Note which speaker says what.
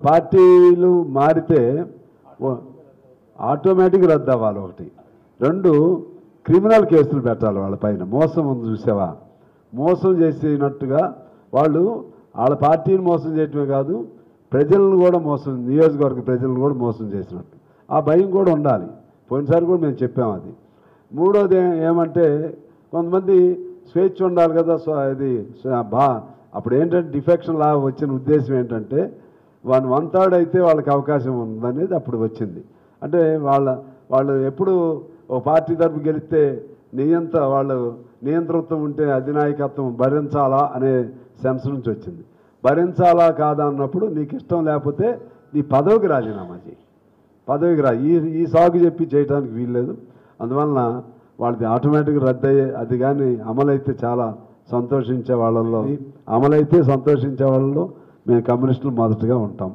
Speaker 1: పార్టీలు మారితే ఆటోమేటిక్ రద్దు అవ్వాలి. ఒకటి. రెండు, క్రిమినల్ కేసులు పెట్టాలి వాళ్ళ పైన. మోసం ఉంది చూసావా, మోసం చేసినట్టుగా వాళ్ళు వాళ్ళ పార్టీని మోసం చేయటమే కాదు, ప్రజలను కూడా మోసం, నియోజకవర్గ ప్రజలను కూడా మోసం చేసినట్టు ఆ భయం కూడా ఉండాలి. పోయినసారి కూడా మేము చెప్పాము అది. మూడోది ఏమంటే కొంతమంది స్వేచ్ఛ ఉండాలి కదా. సో ఇది అప్పుడు ఏంటంటే డిఫెక్షన్ లా వచ్చిన ఉద్దేశం ఏంటంటే 1/3 అయితే వాళ్ళకి అవకాశం ఉందనేది అప్పుడు వచ్చింది. అంటే వాళ్ళు ఎప్పుడు ఓ పార్టీ తరపు గెలిస్తే వాళ్ళు నియంతృత్వం ఉంటే అధినాయకత్వం భరించాలా అనే సెన్స్ నుంచి వచ్చింది. భరించాలా కాదా అన్నప్పుడు నీకు ఇష్టం లేకపోతే నీ పదవికి రాజీనామా చేయి, పదవికి రా. ఈ సాగు చెప్పి చేయడానికి వీల్లేదు. అందువలన వాళ్ళది ఆటోమేటిక్గా రద్దయ్యే. అది కానీ అమలైతే చాలా సంతోషించే వాళ్ళల్లో, అమలైతే సంతోషించే వాళ్ళలో మేము కమ్యూనిస్టులు మొదటగా ఉంటాం.